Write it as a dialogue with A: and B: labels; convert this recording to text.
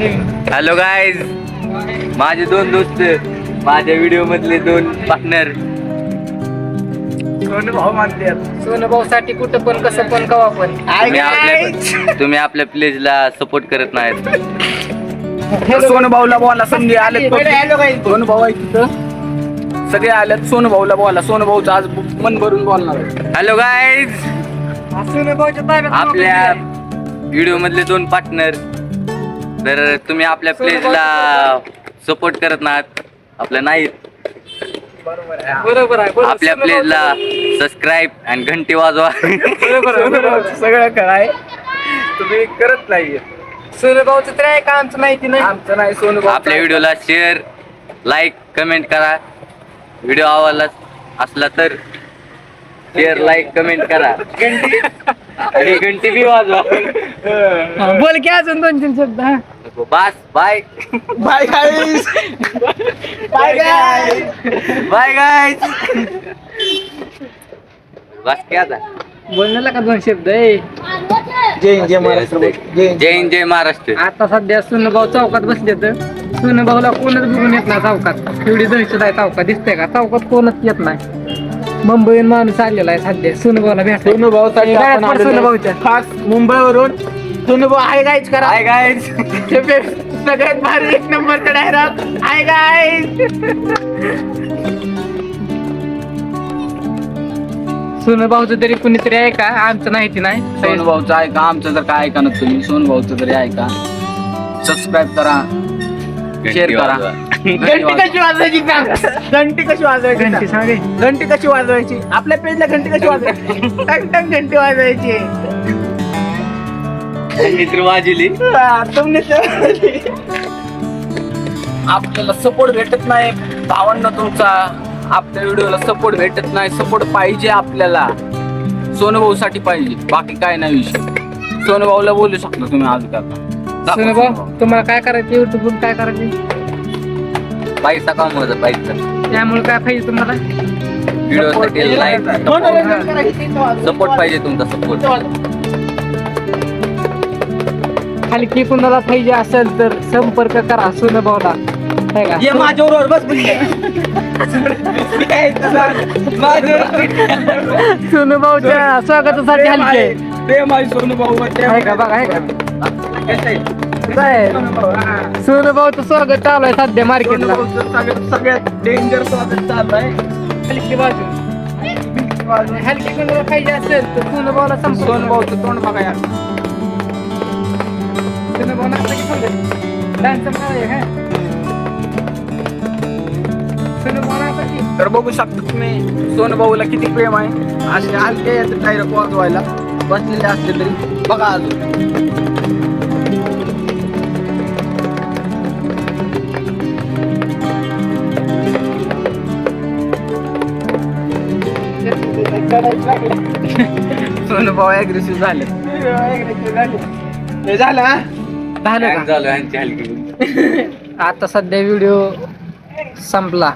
A: Hello guys, माझे दोन दोस्त, माझ्या व्हिडिओ मधले दोन पार्टनर
B: सोनू भाऊ मानते.
C: सोनू भाऊ साठी कुठं पण कसं पण कवा पण
A: तुम्ही आपल्या प्लेजला सपोर्ट करत नाहीत.
B: सोनू भाऊला बोला, संधी आले. सोनू भाऊ आहे तिथं, सगळे आलेत. सोनू भाऊला बोला, सोनू भाऊचं आज मन भरून बोलणार आहे.
A: हॅलो गाईज,
C: सोनू भाऊच्या ताब्यात
A: आपल्या व्हिडिओ मधले दोन पार्टनर, तर तुम्ही आपल्या प्लेजला सपोर्ट करत नाहीत, आपल्या नाहीत.
C: बरोबर आहे.
A: आपल्या प्लेजला सबस्क्राईब आणि घंटी वाजवा.
B: सगळं काय तुम्ही करत नाहीये.
C: सोनू भाऊचं तर आहे का आमचं माहिती नाही.
B: आमचं नाही. सोनू भाऊ
A: आपल्या व्हिडिओला शेअर, लाईक, कमेंट करा. व्हिडिओ आवडला असला तर शेअर, लाईक, कमेंट करा आणि घंटी बी वाजवा.
C: बोल की अजून 2-3 शब्द. हा
A: बस, bye
B: bye guys. Bye guys.
A: Bye guys. बस की आता.
C: बोलण्याला का 2 शब्द.
B: जय हिंद, जय महाराष्ट्र.
A: जय हिंद, जय महाराष्ट्र.
C: आता सध्या सोनू भाऊ चौकात बसले तर सोनू भाऊला कोणच बघून येत नाही चौकात. एवढी दहशत आहे चौकात, दिसते का? चौकात कोणच येत नाही. मुंबईहून माणूस आलेला आहे सध्या सोनू भाऊला भेट.
B: सोनू भाऊ
C: सोनू भाऊच्या
B: खास मुंबईवरून सोनू भाऊ आहे गाईच करा.
A: Hi guys.
B: सगळ्यात भारी 1 नंबरचा डायलॉग आहे गाईस.
C: सोनू भाऊचं तरी कुणीतरी आहे का? आमचं नाही ती नाही.
B: सोनू भाऊचं आहे का? आमचं तर काय ऐका ना तुम्ही. सोनू भाऊचं तरी आहे का? सबस्क्राईब करा, शेअर
A: घंटी
B: करा.
A: वाजवा.
B: घंटी कशी वाजवायची का? घंटी कशी वाजवायची?
C: घंटी सांगे.
B: घंटी कशी वाजवायची? आपल्या पेजला घंटी कशी वाजवायची? टंग टंग घंटी वाजवायची.
A: मित्र वाजली.
B: आपल्याला सपोर्ट भेटत नाही भावांना तुमचा. आपल्या व्हिडिओला सपोर्ट भेटत नाही. सपोर्ट पाहिजे आपल्याला. सोनू भाऊ साठी पाहिजे, बाकी काय नाही विषय. सोनू भाऊला बोलू शकता तुम्ही आज का.
C: सोनू भाऊ तुम्हाला काय करायचं? युट्यूबवरून काय करायचं?
A: पैसा कमवायचा, पैसा.
C: त्यामुळे काय पाहिजे तुम्हाला?
A: व्हिडिओसाठी लाईक,
B: मनोरंजन करायचं.
A: सपोर्ट पाहिजे तुमचा, सपोर्ट.
C: हलकी कुणाला पाहिजे असेल तर संपर्क करा सोनू भाऊला. आहे का?
B: ये माझ्यावर बस
C: सोनू भाऊच्या स्वागतासाठी हलके
B: प्रेम आहे सोनू भाऊ.
C: आहे का? बघा, आहे का? सोनू भाऊचं स्वागत चालू आहे सध्या मार्केटला.
B: सगळ्यात डेंजर स्वागत चालू आहे.
C: हलकी बाजू हलकी कुणाला पाहिजे असेल तर सोनू भाऊला संपर्क.
B: सोनू भाऊचं तोंड बघा यार.
C: सोनू भाऊ नाचता की सांगत डान्स आहे का? सोनू भाऊ नाचता की
B: तर बघू शकता तुम्ही सोनू भाऊला किती प्रेम आहे. असे हलके येतात डायरेक्ट वाजवायला बसलेले असले तरी. बघा अजून सोनू भाऊ अग्रेसिव्ह झाले. हे झालं हा?
C: झालं का?
A: झालं यांची हलकी.
C: आता सध्या व्हिडिओ संपला.